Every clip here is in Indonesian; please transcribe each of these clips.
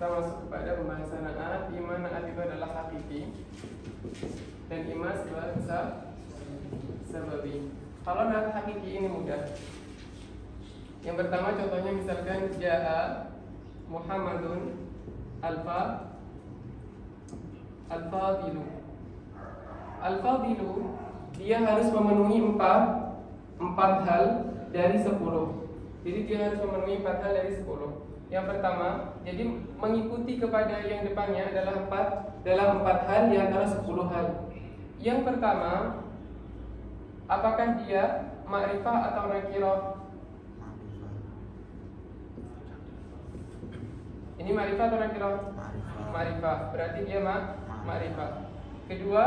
kita masuk kepada pembahasan na'at, di mana na'at itu adalah hakiki dan imas adalah sababi. Kalau na'at hakiki ini mudah. Yang pertama contohnya misalkan ja'a Muhammadun al-fadilu. Al-fadilu dia harus memenuhi empat hal dari 10. Jadi dia harus memenuhi 4 hal dari 10. Yang pertama, jadi mengikuti kepada yang depannya adalah 4 hal di antara 10 hal. Yang pertama, apakah dia ma'rifah atau nakirah? Ini ma'rifah atau nakirah? Ma'rifah. Berarti dia ma'rifah. Kedua,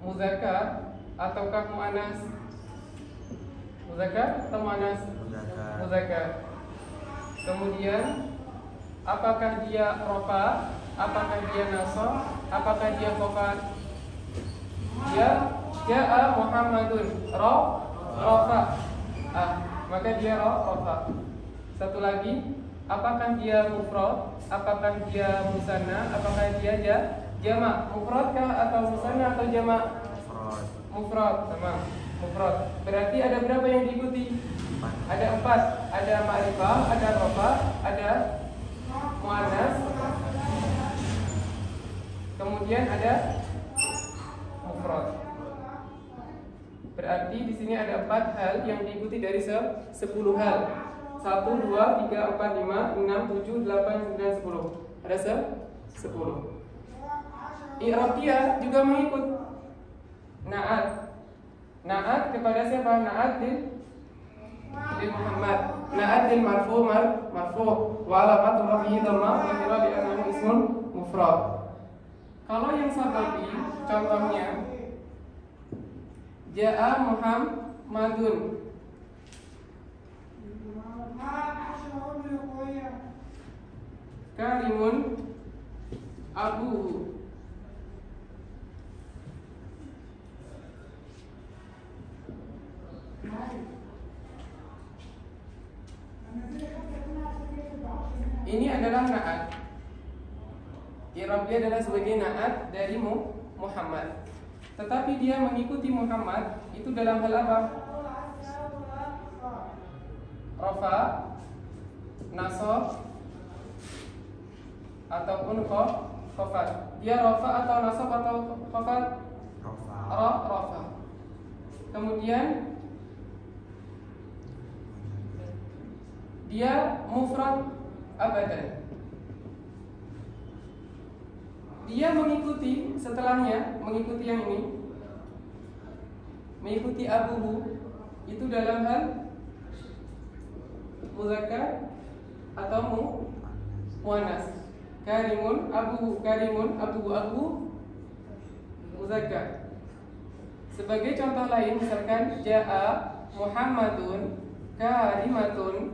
muzakkar ataukah muannas? Muzakkar atau muannas? Muzakkar. Kemudian apakah dia rafa? Apakah dia nasab? Apakah dia khafad? Dia ja'a Muhammadun rafa. Maka dia rafa. Satu lagi, apakah dia mufrad? Apakah dia musanna? Apakah dia jamak? Mufradkah atau musanna atau jamak? Mufrad, sama mufrad. Berarti ada berapa yang diikuti? Ada 4. Ada ma'rifah, ada rafa, ada muannas. Kemudian ada mufrad. Berarti di sini ada 4 hal yang diikuti dari 10 hal. 1, 2, 3, 4, 5, 6, 7, 8, 9, 10. Ada 10. I'rab dia juga mengikut na'at. Na'at kepada siapa? Na'at lil Muhammad. Na'at lil marfu wa alamatu rafihi dhamma wa kira li annahu ismun mufrad. Kalau yang sababi contohnya ja'a Muhammadun karimun abuhu. Ini adalah na'at. I'rab dia adalah sebagai na'at dari Muhammad. Tetapi dia mengikuti Muhammad itu dalam hal apa? Rafa, nasab, ataupun khafad. Dia rafa atau nasab atau khafad? Rafa. Kemudian dia mufrad abadan. Dia mengikuti setelahnya, mengikuti yang ini, mengikuti abuhu itu dalam hal muzakkar atau muannas. Karimun abuhu muzakkar. Sebagai contoh lain misalkan ja'a Muhammadun karimatun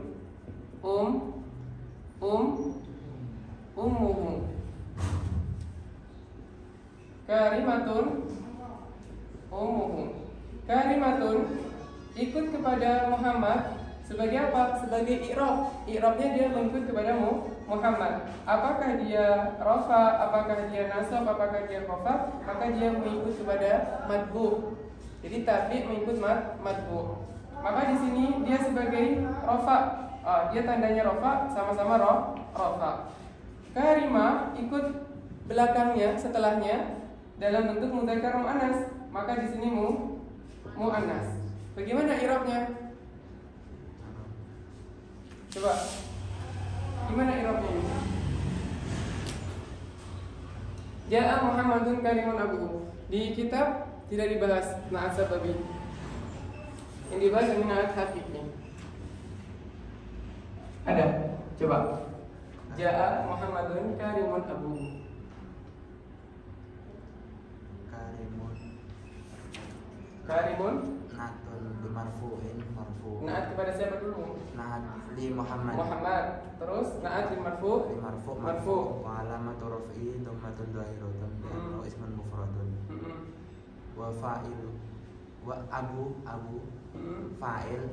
ummuhu. Karimatun ummuhu. Karimatun ikut kepada Muhammad sebagai apa? Sebagai i'rab. I'rabnya dia mengikut kepada Muhammad. Apakah dia rafa, apakah dia nasab, apakah dia khafad? Maka dia mengikut kepada madbu. Jadi tabi mengikut madbu. Maka di sini dia sebagai rafa. Dia tandanya rafa, sama-sama rafa. Karimah ikut belakangnya, setelahnya dalam bentuk mudzakkar muannas. Maka di sini muannas. Bagaimana i'rabnya? Coba. Gimana i'rabnya ini? Ja'a Muhammadun karimun abuhu. Di kitab tidak dibahas na'at sababi. Yang dibahas ini na'at hakiki. Ada? Coba. Ja'a Muhammadun karimun abuhu. Karimun na'atun bimarfu'in marfu'. Na'at kepada siapa dulu? Na'at li Muhammad. Terus na'at li marfu'. Wa alamatu raf'i dhammatun dhahiratun li'annahu ismun mufradun. Wa fa'il wa abu fa'il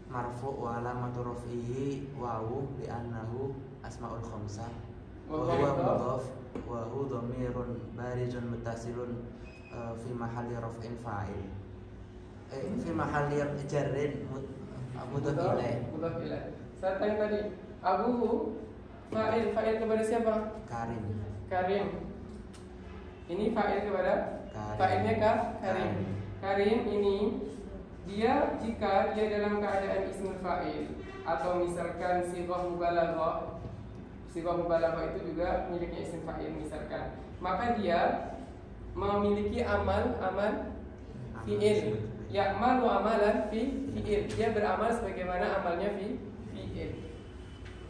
marfu' wa alamatu raf'ihi wawu li'annahu asmaul khamsah wa huwa mudhaf wa hu dhamirun barizun muttasilun fi mahalli raf'in fa'il. Fi mahalli jarrin mudhaf ilaih. Mudhaf ilaih. Saya tanya tadi, Abu fa'il kepada siapa? Karim. Karim. Ini fa'il kepada Karim. Fa'ilnya Karim. Karim ini dia jika dia dalam keadaan ismul fa'il atau misalkan sighah mubalaghah. Sighah mubalaghah itu juga miliknya isim fa'il misalkan. Maka dia memiliki amal fi'il. Ya'malu amalan fi'il. Dia beramal sebagaimana amalnya fi'il.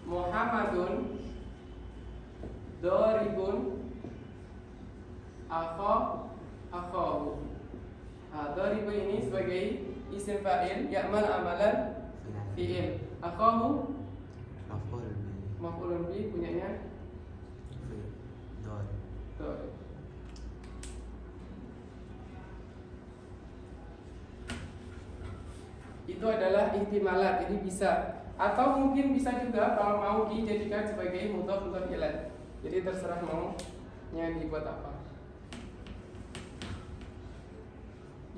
Muhammadun daribun akhahu. Daribun ini sebagai isim fa'il ya'mal amalan fi'il. Akhahu maf'ulun bi punyanya darib. Itu adalah ihtimalat, jadi bisa. Atau mungkin bisa juga kalau mau dijadikan sebagai mudhaf ilaih. Jadi terserah maunya dibuat apa.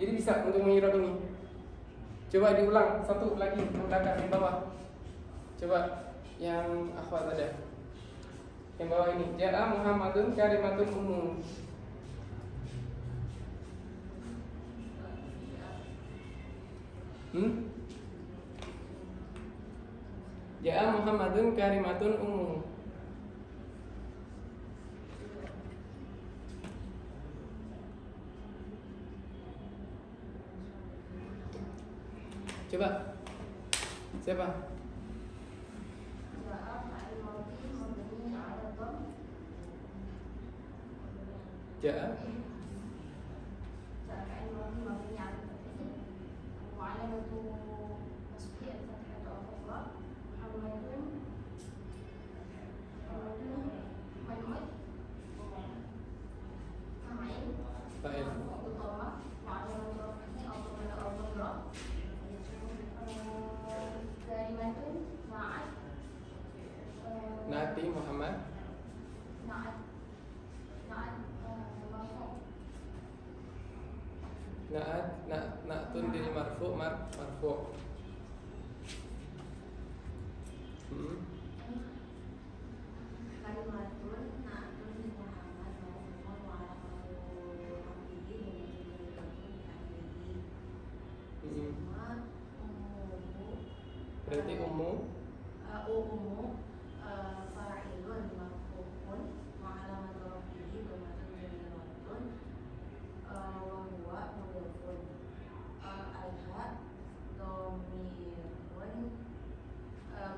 Jadi bisa untuk mengirab ini. Coba diulang satu lagi menggunakan di bawah. Coba yang akhwat ada. Yang bawah ini. Ja'a Muhammadun kalimatun umum. Ja'a Muhammadun kalimatun umum. Coba. Siapa? Ja'a fa'il. Naati Muhammad. Na'tun dil marfu' marfu'. Berarti umum fa'ilun marfu'un wa alamatu rafihi dhamatun jamilatun wa huwa mudhafun alha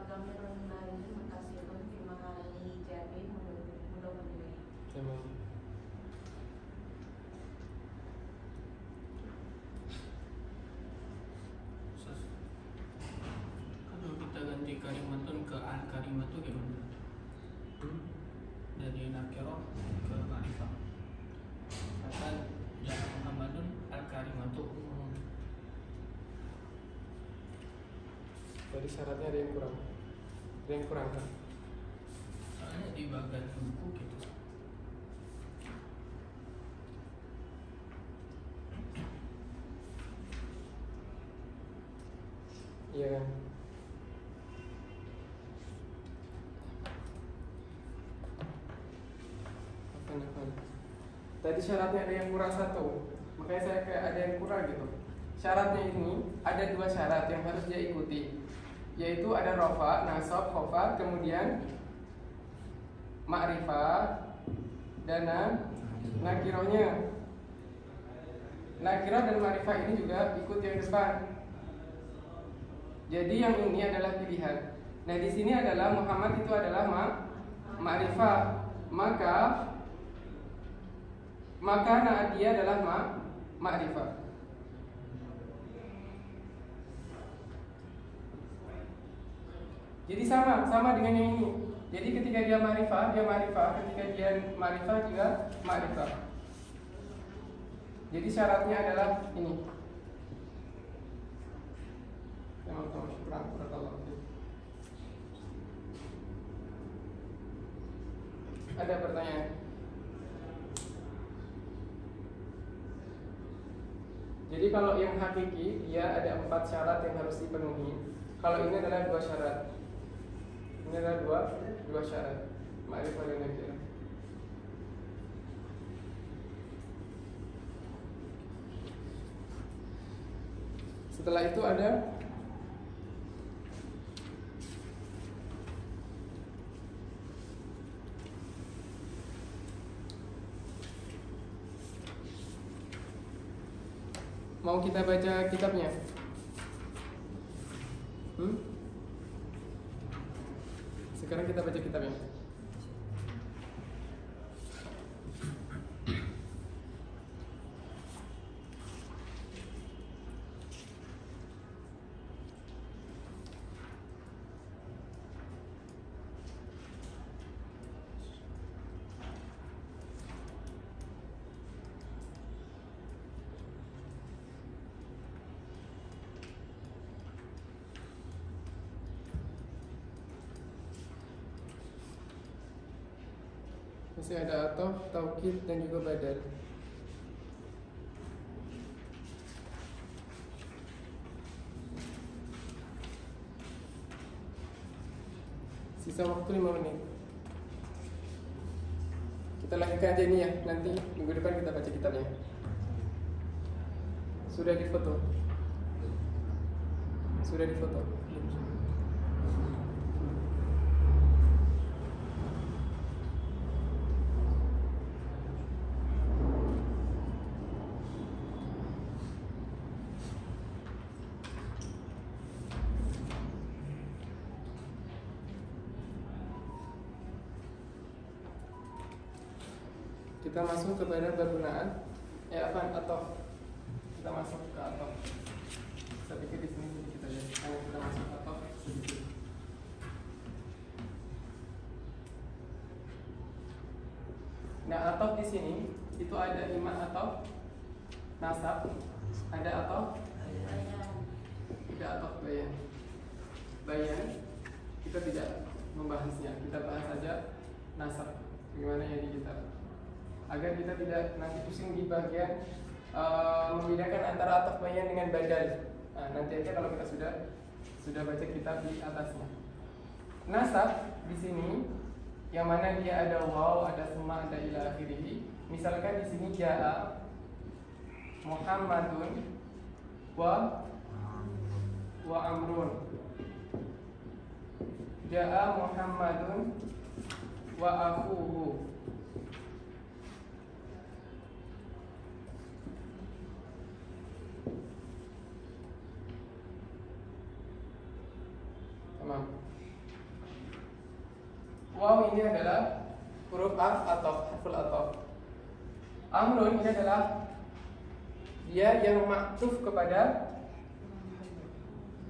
dhamirun barizun muttasilun fi mahalli jarrin mudhafun ilaih. Tamam. Kalau kita ganti kalimatun ke al-kalimatu gimana? Dari nakirah ke ma'rifah. Kata ja'a Muhammadun al-kalimatu umum. Jadi syaratnya ada yang kurang. Ada yang kurang kan? Soalnya di bagian buku gitu. Iya kan? Apa? Tadi syaratnya ada yang kurang satu. Makanya saya kayak ada yang kurang gitu. Syaratnya ini ada dua syarat yang harus dia ikuti, yaitu ada rafa, nasab, khafad, kemudian ma'rifah dan nakirohnya. Nakirah dan ma'rifah ini juga ikut yang depan. Jadi yang ini adalah pilihan. Nah di sini adalah Muhammad itu adalah ma'rifah, maka naat dia adalah ma'rifah. Jadi sama dengan yang ini. Jadi ketika dia ma'rifah, ketika dia ma'rifah juga ma'rifah. Jadi syaratnya adalah ini. Teman-teman, syukur. Ada pertanyaan? Jadi kalau yang hakiki dia ada 4 syarat yang harus dipenuhi. Kalau ini adalah 2 syarat. Ini adalah dua syarat. Ma'rifah dan nakirah. Setelah itu ada mau kita baca kitabnya? Sekarang kita baca kitabnya. Masih ada atof, taukid dan juga badal. Sisa waktu 5 menit. Kita lanjutkan aja ini ya. Nanti minggu depan kita baca kitabnya. Sudah difoto? Sudah difoto? Kita masuk kepada penggunaan atau kita masuk ke atau. Saya pikir di sini sedikit aja. Kita masuk ke atau sedikit. Nah, atau di sini itu ada ima atau nasab, ada atau tidak atau bayan. Bayan kita tidak membahasnya. Kita bahas saja nasab. Bagaimana yang di kitab. Agar kita tidak nanti pusing di bagian membedakan antara ataf bayan dengan badal. Nah, nanti aja kalau kita sudah baca kitab di atasnya. Nasab di sini yang mana dia ada waw, ada summa, ada ila akhirih. Misalkan di sini jaa Muhammadun wa amrun. Jaa Muhammadun wa akhuhu. Waw ini adalah huruf atau harful atau. Amrun ini adalah dia yang maktuf kepada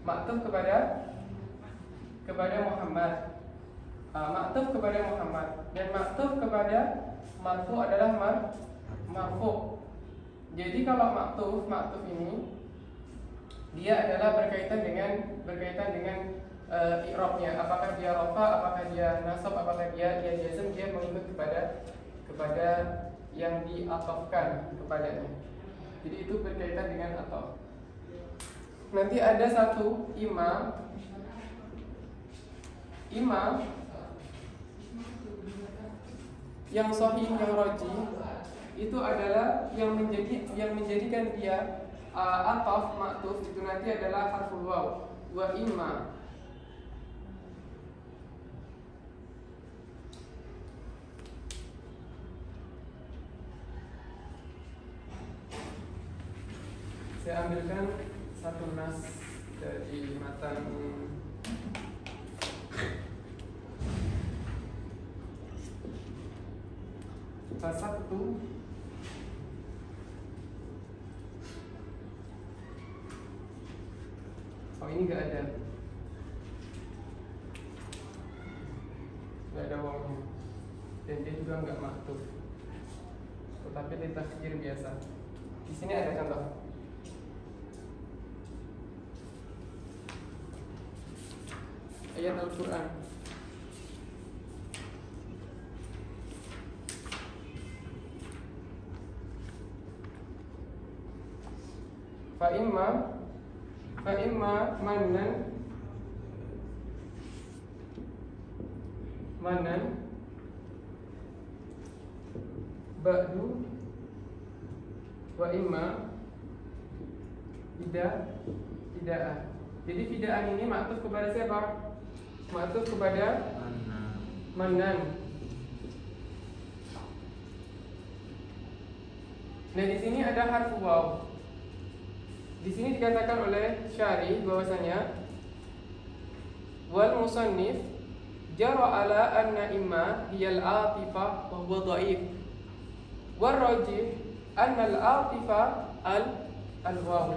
Muhammad. Maktuf kepada Muhammad dan maktuf kepada marfu adalah marfu. Jadi kalau maktuf ini dia adalah berkaitan dengan i'rabnya, apakah dia rafa, apakah dia nasab, apakah dia jazm, dia mengikut kepada yang diatofkan kepadanya. Jadi itu berkaitan dengan atof. Nanti ada satu imam yang sahih, yang roji, itu adalah yang menjadikan dia atof maktuf itu nanti adalah harful waw wa imma. Saya ambilkan satu nas dari matan Fasaktu ini nggak ada wawnya dan dia juga nggak maktuf, tetapi di tasjir biasa. Di sini ada contoh. Ayat Al-Quran. fa imma manan ba'du wa imma fida'ah. Jadi fida'ah ini maktuf kepada siapa? Maktuf kepada manan. Nah, di sini ada harfu waw. Di sini dikatakan oleh syari bahwasanya wal musannif jara ala anna imma hiyal atifah wa huwa dhaif. Wal rajih anna al atifah al waw.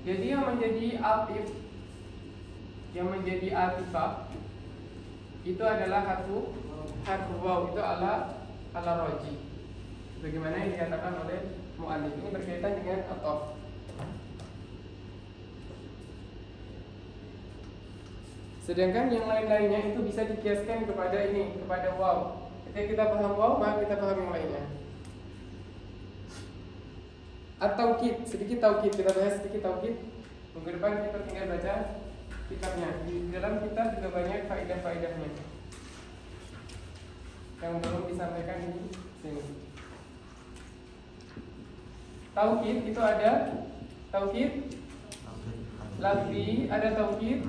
Jadi yang menjadi atifah itu adalah harfu waw, itu ala rajih. Bagaimana yang dikatakan oleh mu'allif. Ini berkaitan dengan ataf. Sedangkan yang lain-lainnya itu bisa dikiaskan kepada ini, kepada waw. Ketika kita paham waw, maka kita paham yang lainnya. At-tauqid, sedikit tauqid, kita bahas sedikit tauqid. Minggu depan kita tinggal baca kitabnya. Di dalam kitab juga banyak faedah-faedahnya yang belum disampaikan di sini. Tauqid itu ada tauqid lafzi, ada tauqid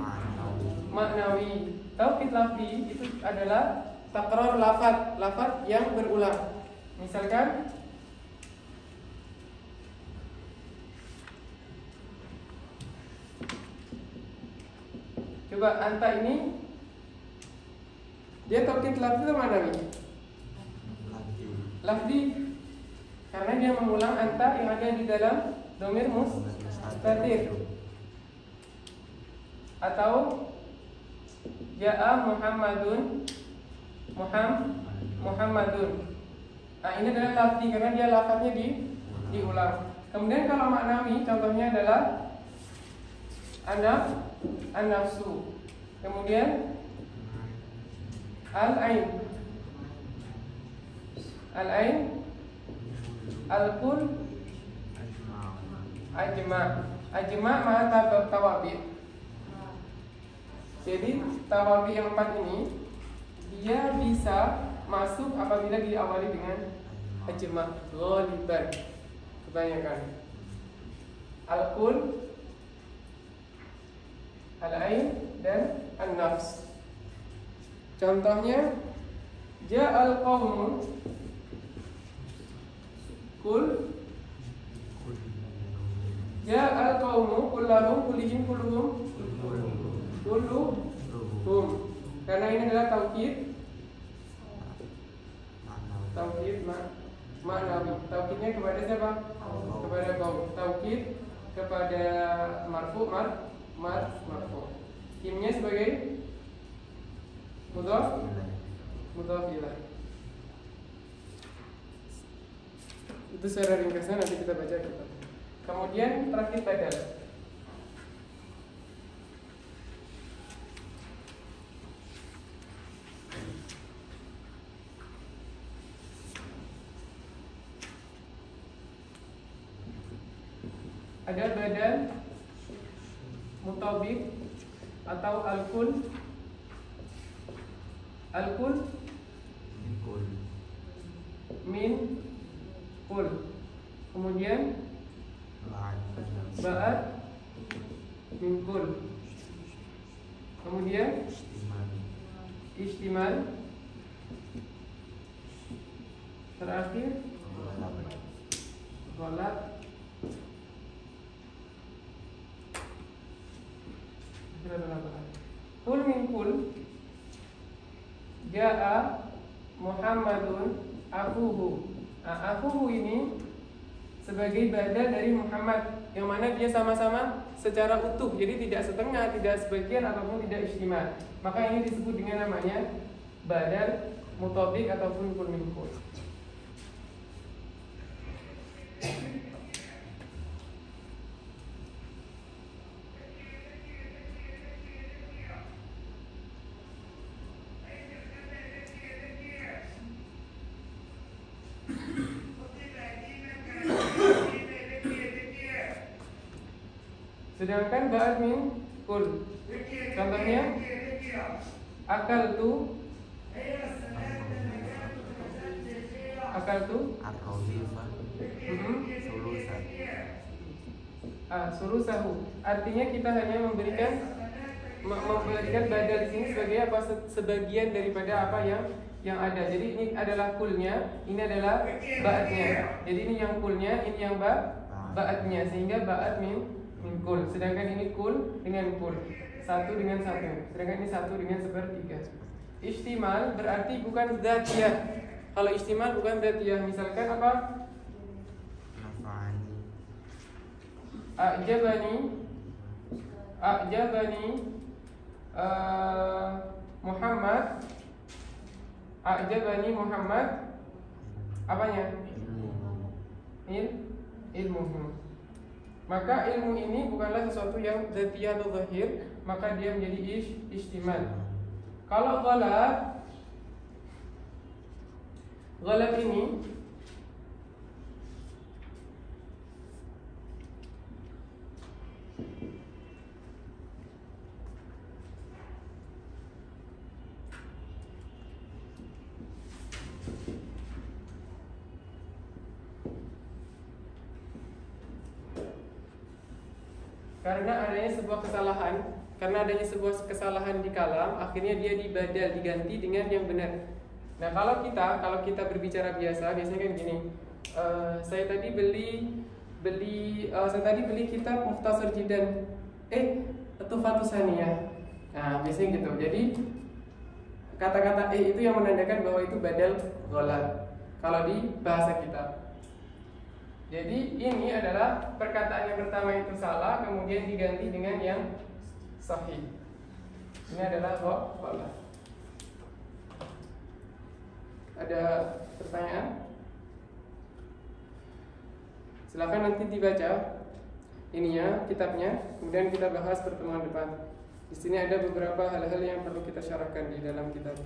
maknawi. Tauqid lafzi itu adalah takrar lafaz yang berulang. Misalkan coba anta ini dia tauqid lafzi atau maknawi? Lafzi, karena dia mengulang anta yang ada di dalam dhamir mustatir. Atau ja'a Muhammadun. Nah, ini adalah lafzi karena dia lafaznya diulang. Kemudian kalau maknawi contohnya adalah an-nafsu. Kemudian al-ain, al-kul, ajma ma'a tawabi. Jadi tawabi yang 4 ini dia bisa masuk apabila diawali dengan ajma, ghaliban, kebanyakan. Al-kul, al-ain dan an-nafs. Contohnya ja'al qawmu kul, ja'al qawmu kullahum, kulluhum, karena ini adalah tauqid maknawi. Tauqidnya kepada siapa? Kepada qaum. Tauqid kepada marfu, marfu. Kimnya sebagai mudhaf ilaih. Itu secara ringkasnya nanti kita baca kita. Kemudian terakhir badal. Ada badal mutabik atau al-kul. Al-kul min kul. Kemudian ba'at min kul. Kemudian istimal. Terakhir ghalab. Kul min kul, ja'a Muhammadun akuhu. Nah, akuhu ini sebagai badal dari Muhammad, yang mana dia sama-sama secara utuh, jadi tidak setengah, tidak sebagian ataupun tidak istimal. Maka ini disebut dengan namanya badal mutabik ataupun kul min kul. Sedangkan ba'at min kul. Contohnya akal tu ar-raghifa sulusan. Sulusahu. Artinya kita hanya memberikan badal di sini sebagai apa? Sebagian daripada apa yang ada. Jadi ini adalah kulnya, ini adalah ba'atnya. Jadi ini yang kulnya, ini yang ba'atnya, sehingga ba'at min kul. Sedangkan ini kul dengan kul, satu dengan satu. Sedangkan ini satu dengan sepertiga. Ihtimal berarti bukan dzatiyah. Kalau ihtimal bukan dzatiyah, misalkan apa? A'jabani Muhammad apanya? Ilmuhu. Maka ilmu ini bukanlah sesuatu yang dzatiyah atau zahir, maka dia menjadi ihtimal. Kalau ghalat ini karena adanya sebuah kesalahan di kalam, akhirnya dia dibadal, diganti dengan yang benar. Nah, kalau kita berbicara biasanya kan gini. Saya tadi beli kitab Mukhtasar Jidan Tufatus Saniyah. Nah, biasanya gitu. Jadi kata-kata itu yang menandakan bahwa itu badal ghalat kalau di bahasa kita. Jadi ini adalah perkataan yang pertama itu salah, kemudian diganti dengan yang sahih. Ini adalah ghalat. Ada pertanyaan? Silakan nanti dibaca ininya, kitabnya, kemudian kita bahas pertemuan depan. Di sini ada beberapa hal-hal yang perlu kita syarahkan di dalam kitab.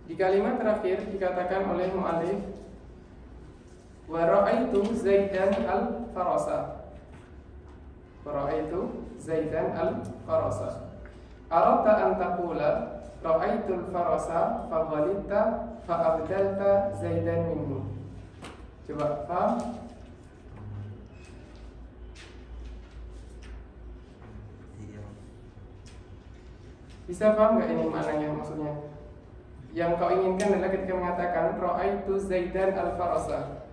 Di kalimat terakhir dikatakan oleh mu'allif wa ra'aitu Zaidan al-Farasa. Wa ra'aitu Zaidan al-Farasa. Aradta an taqula ra'aitu al-farasa fa ghalita fa abdalta Zaidan minhu. Coba paham? Bisa paham nggak ini maknanya, maksudnya? Yang kau inginkan adalah ketika mengatakan ra'aitu Zaidan al-Farasa.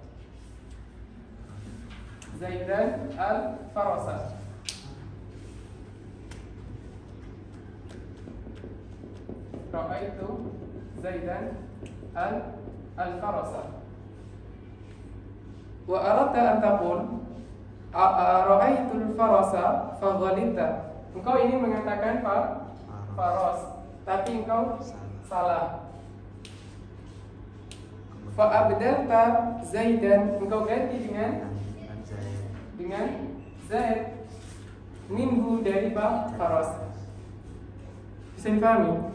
Zaidan al-Farasa. Ra'aitu Zaidan al-Farasa. Wa aradta an taqul ra'aitu al-farasa fa ghalita. Engkau ingin mengatakan faras, tapi engkau salah. Fa abdalta Zaidan, engkau ganti dengan Zaid minhu dari faras. Bisa dipahami?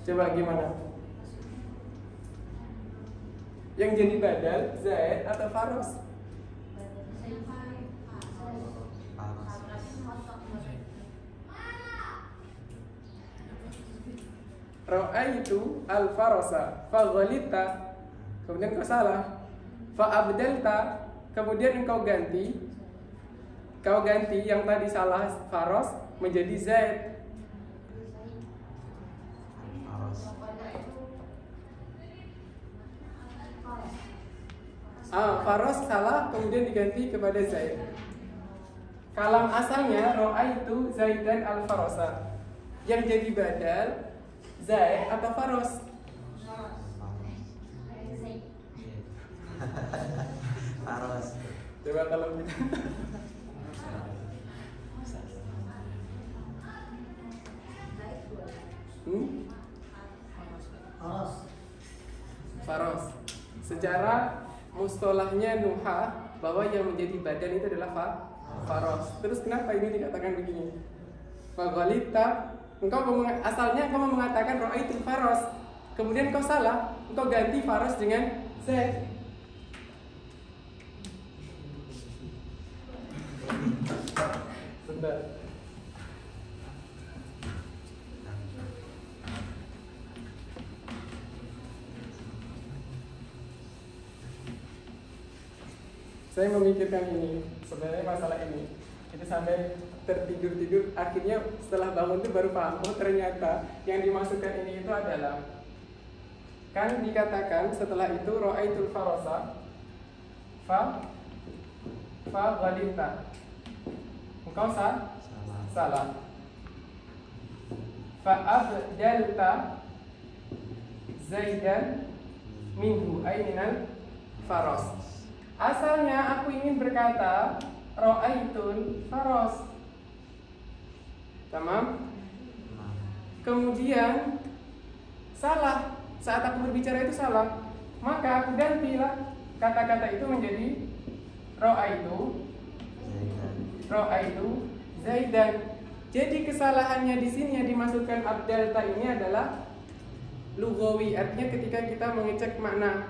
Coba gimana? Yang jadi badal Zaid atau faras? Ra'aitu al-farasa fa ghalita, kemudian kau salah. Fa abdalta, kemudian engkau ganti yang tadi salah faras menjadi Zaid. Faras salah kemudian diganti kepada Zaid. Kalam asalnya ra'aitu Zaidan al-Farasa. Yang jadi badal Zaid atau faras? Faras. Coba kalau kita faras. Secara mustalahnya nuhah bahwa yang menjadi badal itu adalah faras. Terus kenapa ini dikatakan begini? Faghalita, asalnya engkau mengatakan ra'aitul faros. Kemudian kau salah, engkau ganti faros dengan Zaid. Sebentar. Saya memikirkan ini, sebenarnya masalah ini. Itu sampai tertidur-tidur, akhirnya setelah bangun itu baru paham, oh ternyata yang dimasukkan ini itu adalah, kan dikatakan setelah itu ra'aitul farosa fa ghalita. Engkau salah. Fa abdalta Zaidan minhu ay minal faros. Asalnya aku ingin berkata ra'aitul faros. Tamam? Kemudian salah. Saat aku berbicara itu salah, maka aku gantilah kata-kata itu menjadi ra'aitu Zaidan. Jadi kesalahannya di sini yang dimasukkan abdalta ini adalah lugawi, artinya ketika kita mengecek makna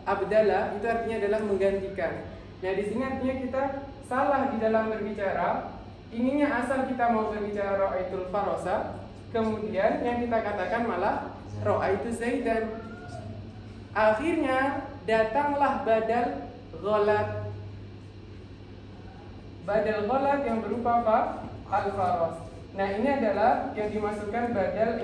abdala itu artinya adalah menggantikan. Nah di sini artinya kita salah di dalam berbicara. Ininya asal kita mau berbicara ra'aitul farosa, kemudian yang kita katakan malah ra'aitu Zaidan. Akhirnya datanglah badal ghalat yang berupa al-faros. Nah ini adalah yang dimasukkan badal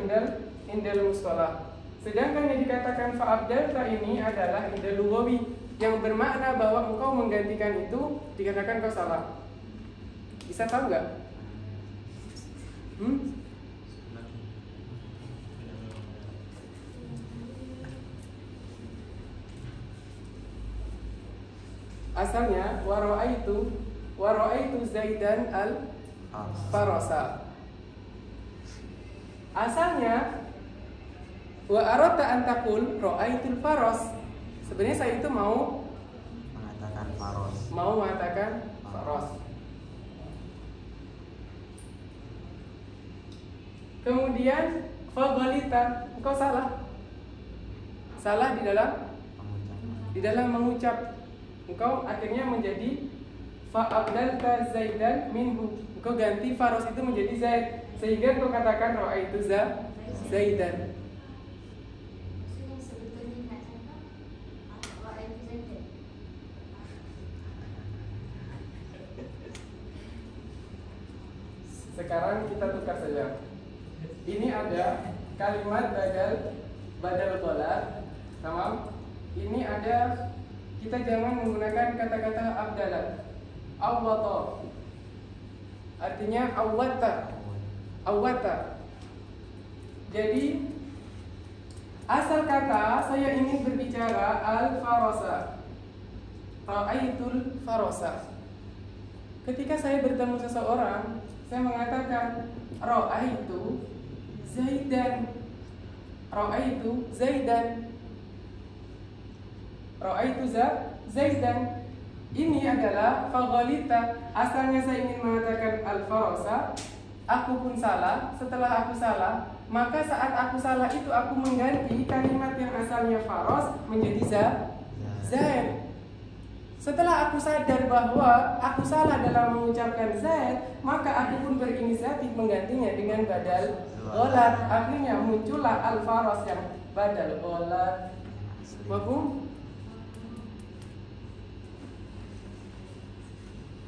indal mustalah. Sedangkan yang dikatakan fa'abdalta ini adalah indal lughawi, yang bermakna bahwa engkau menggantikan itu dikatakan kau salah. Bisa tahu nggak? Asalnya wara'aitu Zaidan al-farosa. Asalnya wa aradta an taqul ra'aitul faros. Sebenarnya saya itu mau mengatakan faros. Kemudian faghalita, engkau salah di dalam mengucap. Engkau akhirnya menjadi fa'abdalta Zaidan minhu. Engkau ganti faros itu menjadi Zaid, sehingga engkau katakan ra'aitu Zaidan. Sekarang kita tukar saja. Ini ada kalimat badal ghalat, tamam? Ini ada, kita jangan menggunakan kata-kata abdalat. Awwata. Artinya awwata. Jadi asal kata saya ingin berbicara al-farosa. Ra'aitul farosa. Ketika saya bertemu seseorang, saya mengatakan ra'aitu Zaidan. Ini adalah faghalita. Asalnya saya ingin mengatakan al-farosa, aku pun salah. Setelah aku salah, maka saat aku salah itu aku mengganti kalimat yang asalnya faros menjadi Zaid. Setelah aku sadar bahwa aku salah dalam mengucapkan Zaid, maka aku pun berinisiatif menggantinya dengan badal ghalat. Akhirnya muncullah al-faros yang badal ghalat. Mafhum?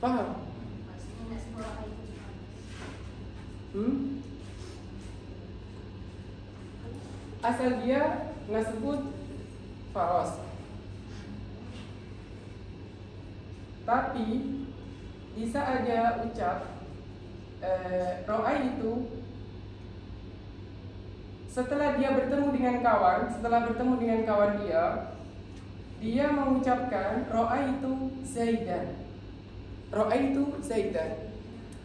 Paham? Asal dia nasebut faros, tapi bisa aja ucap ra'aitu setelah dia bertemu dengan kawan, dia mengucapkan ra'aitu Zaidan.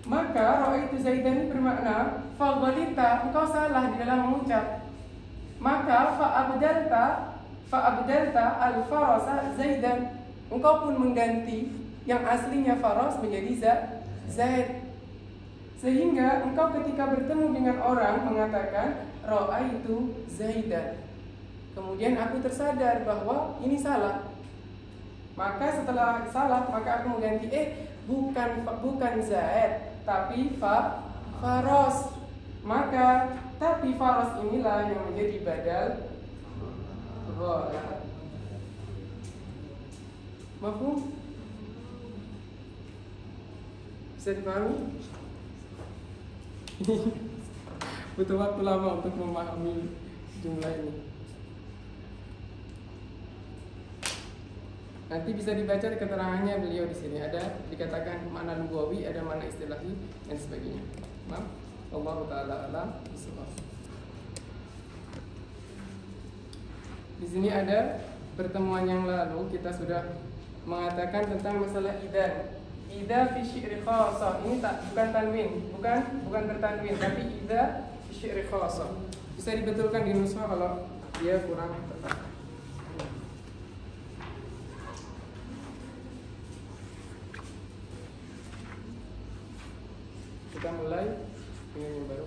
Maka ra'aitu Zaidan ini bermakna faghalita, engkau salah di dalam mengucap. Maka fa'abdalta al-farasa Zaidan, engkau pun mengganti yang aslinya faros menjadi Zaid. Sehingga engkau ketika bertemu dengan orang mengatakan ra'aitu Zaidan. Kemudian aku tersadar bahwa ini salah. Maka setelah salah, maka aku mengganti bukan Zaid, tapi Faros. Maka tapi Faros inilah yang menjadi badal ghala. Mafhum? Bisa dipahami? Butuh waktu lama untuk memahami jumlah ini. Nanti bisa dibaca keterangannya beliau di sini. Ada dikatakan makna lugawi, ada makna istilahi dan sebagainya. Maaf, Allah Taala alam bisawab. Di sini ada pertemuan yang lalu kita sudah mengatakan tentang masalah idan. Idza fi syi'ri khassah. Ini bukan tanwin, bukan bertanwin, tapi idza fi syi'ri khassah. Bisa dibetulkan di nuskhah kalau dia kurang tepat. Kita mulai dengan yang baru.